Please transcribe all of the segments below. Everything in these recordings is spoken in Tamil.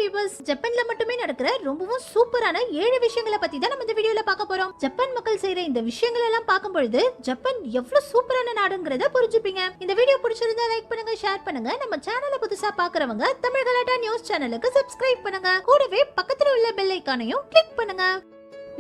வியூவர்ஸ், ஜப்பான்ல மட்டுமே நடக்கிற ரொம்பவும் சூப்பரான 7 விஷயங்களை பத்தி தான் நம்ம இந்த வீடியோல பார்க்க போறோம். ஜப்பான் மக்கள் செய்யற இந்த விஷயங்கள் எல்லாம் பார்க்கும் பொழுது ஜப்பான் எவ்வளவு சூப்பரான நாடுங்கறத புரிஞ்சுப்பீங்க. இந்த வீடியோ பிடிச்சிருந்தா லைக் பண்ணுங்க, ஷேர் பண்ணுங்க. நம்ம சேனலை புதுசா பார்க்கறவங்க தமிழ் கலாட்டா நியூஸ் சேனலுக்கு சப்ஸ்கிரைப் பண்ணுங்க. கூடவே பக்கத்துல உள்ள பெல் ஐகானையும் கிளிக் பண்ணுங்க.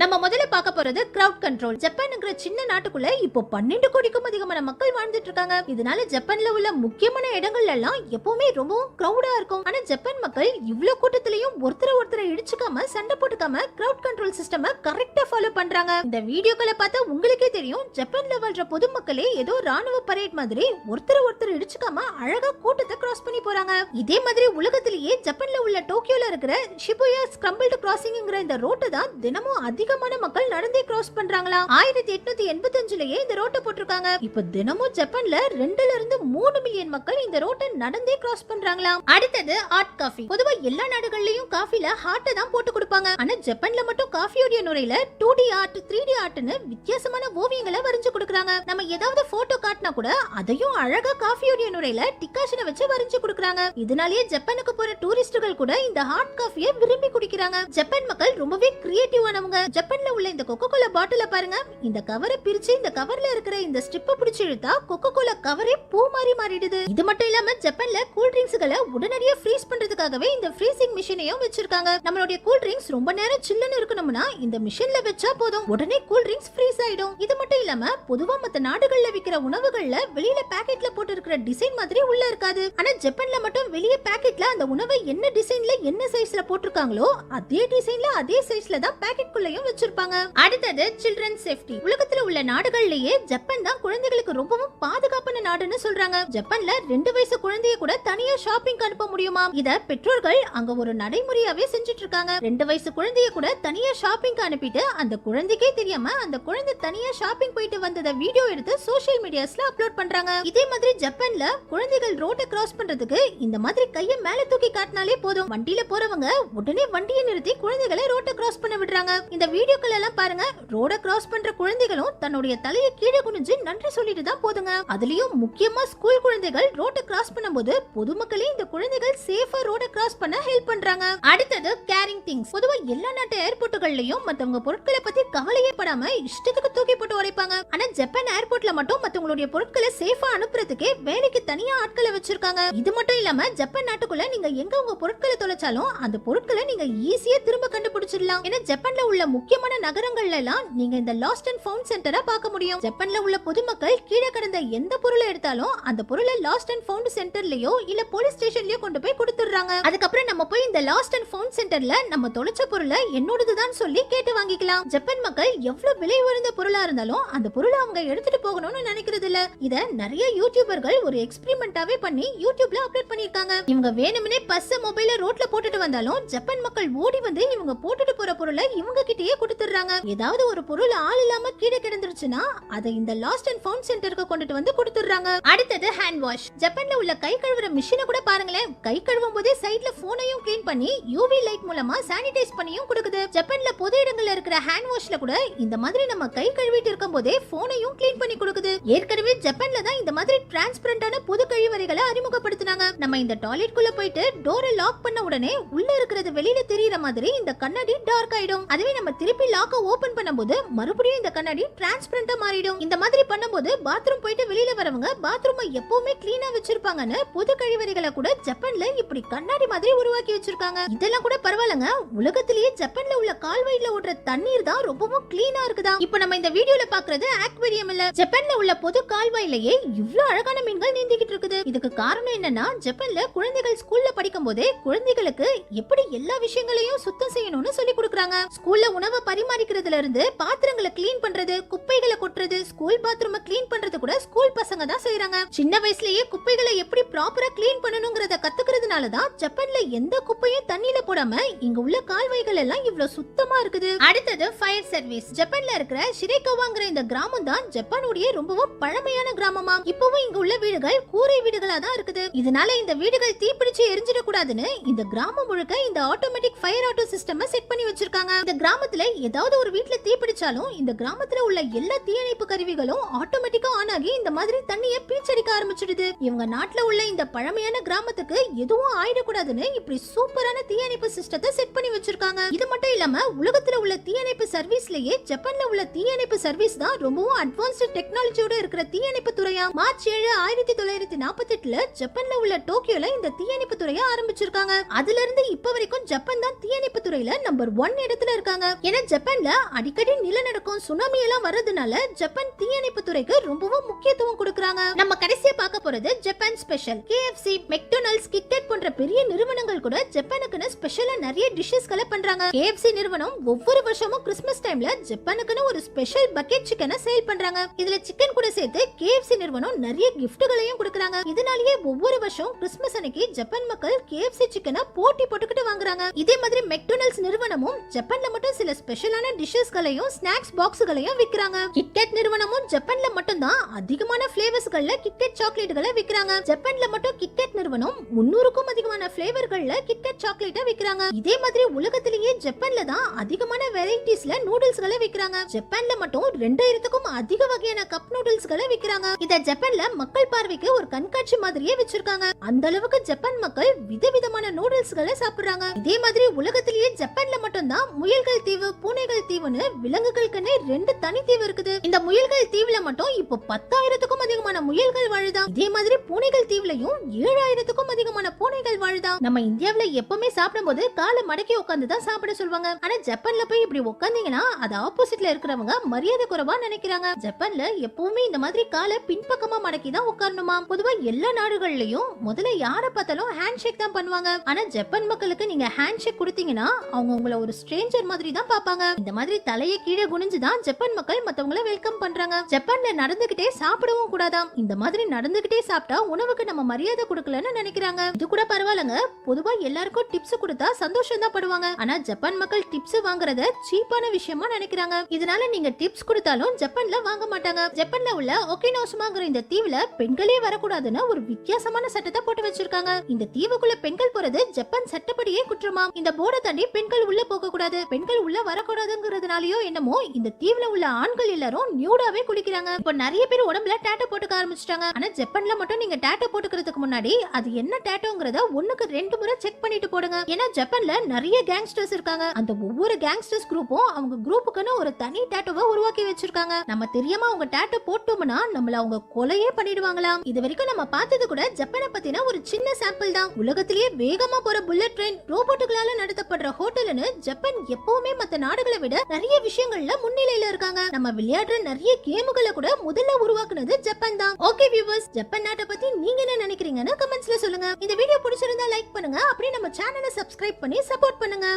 நம்ம முதல்ல பார்க்க போறது கிரவுட் கண்ட்ரோல். ஜப்பான்ங்கிற சின்ன நாட்டுக்குள்ள இப்போ 12 கோடிக்கும் அதிகமான மக்கள் வாழ்ந்துட்டு இருக்காங்க. இதனால ஜப்பான்ல உள்ள முக்கியமான இடங்கள்ல எல்லாம் எப்பவுமே ரொம்பவும் கிரவுடா இருக்கும். ஆனா ஜப்பான் மக்கள் இவ்ளோ கூட்டத்திலையும் ஒருத்தரை இடிச்சுக்காம சண்டை போட்டுக்காம கிரவுட் கண்ட்ரோல் சிஸ்டம் கரெக்டா ஃபாலோ பண்றாங்க. இந்த வீடியோக்களை பார்த்தா உங்களுக்கே தெரியும், ஜப்பான்ல வாழ்ற பொதுமக்களே ஏதோ ராணுவ பரேட் மாதிரி ஒருத்தர் இடிச்சுக்காம அழகா கூட்டத்தை கிராஸ் பண்ணி போறாங்க. இதே மாதிரி உலகத்திலேயே ஜப்பான்ல உள்ள டோக்கியோல இருக்கிற ஷிபுயா ஸ்கிரம்பிள்டு கிராசிங்ங்கிற இந்த ரோட்டை தான் தினமும் அதிகமான மக்கள் நடந்தே கிராஸ் பண்றாங்களா. 1885லயே இந்த ரோட்டை போட்டிருக்காங்க. இப்ப தினமும் ஜப்பான்ல 2 ல இருந்து 3 மில்லியன் மக்கள் இந்த ரோட்டை நடந்தே கிராஸ் பண்றாங்களா. அடுத்தது ஹாட் காஃபி. பொதுவா எல்லா நாடுகள்லயும் காஃபில ஹார்ட் தான் போட்டு கொடுப்பாங்க. ஆனா ஜப்பான்ல மட்டும் காஃபியோட நுரையில 2D ஆர்ட் 3D ஆர்ட்னு வித்தியாசமான ஓவியங்களை வரைஞ்சு கொடுக்கறாங்க. நம்ம ஏதாவது போட்டோ காட்டினா கூட அதையும் அழகா காஃபியோட நுரையில டிகாஷனை வச்சு வரைஞ்சு கொடுக்கறாங்க. இதனாலேயே ஜப்பானுக்கு போற டூரிஸ்டுகள் கூட இந்த ஹாட் காஃபியை விரும்பி குடிக்கிறாங்க. ஜப்பான் மக்கள் ரொம்பவே கிரியேட்டிவானவங்க. ஜப்பான்ல உள்ள இந்த கோகோ கோலா பாட்டில பாருங்க. இந்த கவரை பிரிச்சு இந்த கவர்ல இருக்கிற இந்த ஸ்டிப்பை பிடிச்சு இழுத்தா கோகோ கோலா கவரே பூ மாதிரி மாறிடுது. இது மட்டும் இல்லாம ஜப்பான்ல கூல் ட்ரிங்க்ஸ்களை உடனடியா ஃப்ரீஸ் பண்றதுக்காகவே இந்த ஃப்ரீசிங் மிஷினையும் வச்சிருக்காங்க. நம்மளுடைய கூல் ட்ரிங்க்ஸ் ரொம்ப நேரம் சில்லுன்னு இருக்கணும்னா இந்த மிஷின்ல வச்சா போதும், உடனே கூல் ட்ரிங்க்ஸ் ஃப்ரீஸ் ஆயிடும். இது மட்டும் இல்லாம பொதுவா மத்த நாடுகள்ல விக்கிற உணவுகள்ல வெளியில பாக்கெட்ல போட்டு இருக்கிற டிசைன் மாதிரி உள்ள இருக்காது. ஆனா ஜப்பான்ல மட்டும் வெளிய பாக்கெட்ல அந்த உணவை என்ன டிசைன்ல என்ன சைஸ்ல போட்டிருக்காங்களோ அதே டிசைன்ல அதே சைஸ்ல தான் பாக்கெட் குள்ளேயும் வச்சிருப்பாங்க. அடுத்தது சில்ட்ரன் சேஃப்டி. உலகத்துல உள்ள நாடுகள்லயே ஜப்பான் தான் குழந்தைகளுக்கு ரொம்பவும் பாதுகாப்பான நாடுன்னு சொல்றாங்க. ஜப்பான்ல 2 வயசு குழந்தைய கூட தனியா ஷாப்பிங் அனுப்ப முடியுமா. இத பெற்றோர்கள் அங்க ஒரு நடைமுறையாவே செஞ்சுட்டு இருக்காங்க. 2 வயசு குழந்தைய கூட தனியா ஷாப்பிங் அனுப்பிட்டு அந்த குழந்தைக்கே தெரியாம அந்த குழந்தை தனியா ஷாப்பிங் போயிட்டு வந்தத வீடியோ எடுத்து சோஷியல் மீடியாஸ்ல அப்லோட் பண்றாங்க. இதே மாதிரி ஜப்பான்ல குழந்தைகள் ரோட்டை கிராஸ் பண்றதுக்கு இந்த மாதிரி கையை மேல தூக்கி காட்டினாலே போதும், வண்டியில போறவங்க உடனே வண்டியை நிறுத்தி குழந்தைகளை ரோட்டை கிராஸ் பண்ண விடுறாங்க. இந்த வீடியோக்கள் எல்லாம் பாருங்க, ரோட கிராஸ் பண்ற குழந்தைகளும் தன்னுடைய தலையை கீழே குனிஞ்சு நன்றி சொல்லிட்டு தான் போதுங்க. அதுலயும் முக்கியமா ஸ்கூல் குழந்தைகள் ரோட கிராஸ் பண்ணும்போது பொதுமக்களே இந்த குழந்தைகள் சேஃபா ரோட கிராஸ் பண்ண ஹெல்ப் பண்றாங்க. அடுத்தது கேரிங் திங்ஸ். பொதுவா எல்லா நாட்டு ஏர்போர்ட்டுகள்லயும் மத்தவங்க பொருட்களை பத்தி கவலையே படாம இஷ்டத்துக்கு தூக்கி போட்டு உடைப்பாங்க. ஆனா ஜப்பான் ஏர்போர்ட்ல மட்டும் மத்தவங்களுடைய பொருட்களை சேஃபா அனுப்புறதுக்கே வேலைக்கு தனியா ஆட்களை வச்சிருக்காங்க. இது மட்டும் இல்லாம ஜப்பான் நாட்டுக்குள்ள நீங்க எங்க உங்க பொருட்களை தொலைச்சாலும் அந்த பொருட்களை நீங்க ஈஸியா திரும்ப கண்டுபிடிச்சிடலாம். ஏன்னா ஜப்பான்ல உள்ள முக்கியமான நகரங்கள்ல எல்லாம் நீங்க இந்த லாஸ்ட் அண்ட் ஃபவுண்ட் சென்டரை பார்க்க முடியும். ஜப்பான்ல உள்ள பொதுமக்கள் கீழே கிடந்த எந்த பொருளை எடுத்தாலும் அந்த பொருளை லாஸ்ட் அண்ட் ஃபவுண்ட் சென்டர்லயோ இல்ல போலீஸ் ஸ்டேஷன்லயோ கொண்டு போய் கொடுத்துறாங்க. அதுக்கப்புறம் நம்ம போய் இந்த லாஸ்ட் அண்ட் ஃபவுண்ட் சென்டர்ல நம்ம தொலைச்ச பொருளை என்னோடதுதான் சொல்லி கேட்டு வாங்கிக்கலாம். ஜப்பான் மக்கள் எவ்வளவு விலை உயர்ந்த பொருளா இருந்தாலும் அந்த பொருளை அவங்க எடுத்துட்டு போகணும்னு நினைக்கிறது இல்ல. இத நிறைய யூடியூபர்கள் ஒரு எக்ஸ்பெரிமெண்டாவே பண்ணி யூடியூப்ல அப்லோட் பண்ணிருக்காங்க. இவங்க வேணும்னே பஸ் மொபைல ரோட்ல போட்டுட்டு வந்தாலும் ஜப்பான் மக்கள் ஓடி வந்து இவங்க போட்டுட்டு போற பொருளை இவங்க கிட்டயே கொடுத்துறாங்க. ஏதாவது ஒரு பொருள் ஆள் இல்லாம கீழே கிடந்துருச்சுன்னா அதை இந்த லாஸ்ட் அண்ட் ஃபவுண்ட் சென்டருக்கு கொண்டுட்டு வந்து கொடுத்துறாங்க. அடுத்தது ஹேண்ட் வாஷ். ஜப்பான்ல உள்ள கை கழுவுற மிஷினை கூட பாருங்களேன், கை கழுவும் போதே சைடுல போனையும் கிளீன் பண்ணி யூவி லைட் மூலமா சானிடைஸ் பண்ணியும் கொடுக்குது. ஜப்பான்ல பொது இடங்கள்ல இருக்கிற ஹேண்ட் வாஷ்ல கூட இந்த மாதிரி நம்ம கை கழுவிட்டு இருக்கும் போதே போனையும் கிளீன் பண்ணி கொடுக்குது. ஏற்கனவே ஜப்பான்ல தான் இந்த மாதிரி டிரான்ஸ்பரண்டான பொது கழிவறைகளை அறிமுகப்படுத்தினாங்க. நம்ம இந்த டாய்லெட் குள்ள போயிட்டு டோரை லாக் பண்ண உடனே உள்ள இருக்கிறது வெளியில தெரியற மாதிரி இந்த கண்ணாடி டார்க் ஆயிடும். அதுவே நம்ம திருப்பி லாக்க ஓபன் பண்ணும்போது மறுபடியும் இந்த கண்ணாடி டிரான்ஸ்பரண்டா மாறிடும். இந்த மாதிரி பண்ணும்போது பாத்ரூம் போயிட்டு வெளியில வரவங்க பாத்ரூமை எப்பவுமே கிளீனா வச்சிருப்பாங்கன்னு பொது கழிவறைகளை கூட ஜப்பான்ல இப்படி கண்ணாடி மாதிரி உருவாக்கி வச்சிருக்காங்க. இதெல்லாம் கூட பரவாயில்லைங்க, உலகத்திலேயே ஜப்பான்ல உள்ள கால்வாயில ஓடுற தண்ணீர் தான் ரொம்பவும் கிளீனா இருக்குதா. இப்போ நம்ம இந்த வீடியோல பாக்குறது அக்வேரியம் இல்ல, ஜப்பான்ல உள்ள பொது கால்வாயிலேயே இவ்ளோ அழகான மீன்கள் நீந்திக்கிட்டு இருக்குது. இதுக்கு காரணம் என்னன்னா ஜப்பான்ல குழந்தைகள் ஸ்கூல்ல படிக்கும் போதே குழந்தைகளுக்கு எப்படி எல்லா விஷயங்களையும் சுத்தம் செய்யணும்னு சொல்லி கொடுக்கறாங்க. ஸ்கூல்ல உணவை பரிமாறிக்கிறதுல இருந்து பாத்திரங்களை கிளீன் பண்றது, குப்பைகளை கொட்டுறது, ஸ்கூல் பாத்ரூமை கிளீன் பண்றது கூட ஸ்கூல் பசங்க தான் செய்யறாங்க. சின்ன வயசுலயே குப்பைகளை எப்படி ப்ராப்பரா கிளீன் பண்ணணும்ங்கறத கத்துக்கிறதுனால தான் ஜப்பான்ல எந்த குப்பையும் தண்ணியில போடாம இங்க உள்ள கால்வாய்கள் எல்லாம் இவ்வளவு சுத்தமா இருக்குது. அடுத்தது ஃபயர் சர்வீஸ். ஜப்பான்ல இருக்கிற ஷிரேகாவாங்கிற இந்த கிராமம் தான் ஜப்பானுடைய ரொம்பவும் பழமையான கிராமமா. இப்பவும் இங்க உள்ள வீடுகள் கூரை வீடுகளா தான் இருக்குது. இதனால இந்த வீடுகள் தீப்பிடிச்சு எரிஞ்சிட கூடாதுன்னு இந்த கிராமம் முழுக்க இந்த automatic fire auto system set பண்ணி வச்சிருக்காங்க. இந்த கிராமத்துல கிராமத்துல ஏதாவது ஒரு வீட்ல தீ பிடிச்சாலும் இந்த கிராமத்துல உள்ள எல்லா தீயணைப்பு கருவிகளும் ஆட்டோமேட்டிக்கா ஆன் ஆகி இந்த மாதிரி தண்ணியை பீச்சடிக்க ஆரம்பிச்சிடுது. இவங்க நாட்டுல உள்ள இந்த பழமையான கிராமத்துக்கு எதுவும் ஆயிடக்கூடாதுன்னு இப்படி சூப்பரான தீயணைப்பு சிஸ்டத்தை செட் பண்ணி வச்சிருக்காங்க. இது மட்டும் இல்லாம உலகத்துல உள்ள தீயணைப்பு சர்வீஸ்லயே ஜப்பான்ல உள்ள தீயணைப்பு சர்வீஸ் தான் ரொம்பவும் அட்வான்ஸ்டு டெக்னாலஜியோட இருக்கிற தீயணைப்பு துறையா. மார்ச் 7, 1948ல ஜப்பான்ல உள்ள டோக்கியோல இந்த தீயணைப்பு துறையை ஆரம்பிச்சிருக்காங்க. அதுல இருந்து இப்ப வரைக்கும் ஜப்பான் தான் தீயணைப்பு துறையில நம்பர் 1 இடத்துல இருக்காங்க. ஏன்னா ஜப்பான்ல அடிக்கடி நிலநடுக்கம் சுனாமி எல்லாம் வர்றதுனால ஜப்பான் தீயணைப்பு துறைக்கு ரொம்பவும் முக்கியத்துவம் கொடுக்கறாங்க. நம்ம கடைசியா பார்க்க போறது Japan special. KFC, McDonald's, KitKat போன்ற பெரிய நிறுவனங்கள் கூட ஜப்பானுக்குன்னு ஸ்பெஷலா நிறைய டிஷ்ஷஸ்களை பண்றாங்க. KFC நிறுவனம் ஒவ்வொரு வருஷமும் கிறிஸ்மஸ் டைம்ல ஜப்பானுக்குன்னு ஒரு ஸ்பெஷல் பக்கெட் சிக்கனை சேல் பண்றாங்க. இதுல சிக்கன் கூட சேர்த்து KFC நிறுவனம் நிறைய கிஃப்ட்களையும் கொடுக்கறாங்க. இதனாலேயே ஒவ்வொரு வருஷம் கிறிஸ்மஸ் அன்னைக்கு ஜப்பான் மக்கள் KFC சிக்கனை போட்டி போட்டுக்கிட்டு வாங்குறாங்க. இதே மாதிரி மெக்டொனால்ட்ஸ் நிறுவனமும் ஜப்பான்ல மட்டும் சில ஸ்பெஷலான டிஷ்ஷஸ்களையும் ஸ்நாக்ஸ் பாக்ஸ்களையும் விக்கிறாங்க. கிட்கேட் நிறுவனமும் ஜப்பான்ல மட்டும் தான் அதிகமான ஃபிளேவர்ஸ்கள்ல கிட்கேட் சாக்லேட்களை விக்கிறாங்க. ஜப்பான்ல மட்டும் கிட்கேட் நிறுவனம் 300க்கும் அதிகமான ஃபிளேவர்கள்ல கிட்கேட் சாக்லேட்டை விக்கிறாங்க. இதே மாதிரி உலகத்திலேயே ஜப்பான்ல தான் அதிகமான வெரைட்டிஸ்ல நூடுல்ஸ்களை விக்கிறாங்க. ஜப்பான்ல மட்டும் 2000க்கும் அதிக வகையான கப் நூடுல்ஸ்களை விக்கிறாங்க. இத ஜப்பான்ல மக்கள் பார்வைக்கு ஒரு கண்காட்சி மாதிரியே வச்சிருக்காங்க. அந்த அளவுக்கு ஜப்பான் மக்கள் விதவிதமான நூடுல்ஸ்களை சாப்பிடுறாங்க. இதே மாதிரி உலகத்திலேயே ஜப்பான்ல மட்டும் தான் முயல்கள் தீவு, பூனைகள் தீவுன்னு விலங்குகளுக்குன்னு 2 தனி தீவு இருக்குது. இந்த முயல்கள் தீவுல மட்டும் இப்போ 10,000க்கும் அதிகமான முயல்கள் வாழுதா. இதே மாதிரி பூனைகள் தீவுலயும் 7,000க்கும் அதிகமான பூனைகள் வாழுதா. நம்ம இந்தியாவுல எப்பவுமே சாப்பிடும்போது காலை மடக்கி உட்கார்ந்து தான் சாப்பிட சொல்லுவாங்க. ஆனா ஜப்பான்ல போய் இப்படி உட்கார்ந்தீங்கன்னா அது ஆப்போசிட்ல இருக்கிறவங்க மரியாதை குறைவா நினைக்கிறாங்க. ஜப்பான்ல எப்பவுமே இந்த மாதிரி காலை பின்பக்கமா மடக்கி தான் உட்காரணுமா. பொதுவா எல்லா நாடுகள்லயும் முதல்ல யாரை பார்த்தாலும் ஹேண்ட் ஷேக் தான் பண்ணுவாங்க. ஆனா ஜப்பான் மக்களுக்கு நீங்க ஹேண்ட் ஷேக் கொடுத்தீங்கன்னா அவங்க உங்களை ஒரு ஸ்ட்ரேஞ்சர் மாதிரி தான் பாப்பாங்க. இந்த மாதிரி தலையை கீழே குனிஞ்சு தான் ஜப்பான் மக்கள் மத்தவங்களை வெல்கம் பண்றாங்க. ஜப்பான்ல நடந்துகிட்டே சாப்பிடவும் கூடாதாம். இந்த மாதிரி நடந்துகிட்டே சாப்பிட்டா உணவுக்கு நம்ம மரியாதை கொடுக்கலன்னு நினைக்கிறாங்க. இது கூட பரவாயில்லைங்க. பொதுவா எல்லாருக்கும் டிப்ஸ் கொடுத்தா சந்தோஷம் தான் படுவாங்க. ஆனா ஜப்பான் மக்கள் டிப்ஸ் வாங்குறத சீப்பான விஷயமா நினைக்கிறாங்க. இதனால நீங்க டிப்ஸ் கொடுத்தாலும் ஜப்பான்ல வாங்க மாட்டாங்க. ஜப்பான்ல உள்ள ஒகினோசுமாங்கிற இந்த தீவுல பெண்களே வரக்கூடாதுன்னு ஒரு வித்தியாசமான சட்டத்தை போட்டு வச்சிருக்காங்க. இந்த தீவுக்குள்ள பெண்கள் போறது ஜப்பான் சட்டப்படியே குற்றமா. இந்த போர்டை தாண்டி பெண்கள் உள்ள போக கூடாது, பெண்கள் உள்ள வரக்கூடாதுங்கிறதுனாலயோ என்னமோ இந்த தீவுல உள்ள ஆண்கள் எல்லாரும் நியூடாவே குளிக்கிறாங்க. இப்ப நிறைய பேர் உடம்புல டாட்டோ போட்டுக்க ஆரம்பிச்சிட்டாங்க. ஆனா ஜப்பான்ல மட்டும் நீங்க டாட்டோ போட்டுக்கிறதுக்கு முன்னாடி அது என்ன டாட்டோங்கிறத 1க்கு 2 முறை செக் பண்ணிட்டு போடுங்க. ஏன்னா ஜப்பான்ல நிறைய கேங்ஸ்டர்ஸ் இருக்காங்க. அந்த ஒவ்வொரு கேங்ஸ்டர்ஸ் குரூப்பும் அவங்க குரூப்புக்குன்னு ஒரு தனி டாட்டோவை உருவாக்கி வச்சிருக்காங்க. நம்ம தெரியாம அவங்க டாட்டோ போட்டோம்னா நம்மள அவங்க கொலையே பண்ணிடுவாங்களாம். இது வரைக்கும் நம்ம பார்த்தது கூட ஜப்பானை பத்தின ஒரு சின்ன சாம்பிள் தான். உலகத்திலேயே வேகமா போற புல்லட் ட்ரெயின், ரோபோட்டுகளால நடத்தப்படுற ஹோட்டல்னு ஜப்பான் எப்பவுமே மத்த நாடுகளை விட நிறைய விஷயங்கள்ல முன்னிலையில இருக்காங்க. நம்ம விளையாடுற நிறைய கேமுகளை கூட முதல்ல உருவாக்குனது ஜப்பான் தான். ஓகே வியூவர்ஸ், ஜப்பான் நாட்டை பத்தி நீங்க என்ன நினைக்கிறீங்கன்னு கமெண்ட்ஸ்ல சொல்லுங்க. இந்த வீடியோ பிடிச்சிருந்தா லைக் பண்ணுங்க, அப்படியே நம்ம சேனலை சப்ஸ்கிரைப் பண்ணி சப்போர்ட் பண்ணுங்க.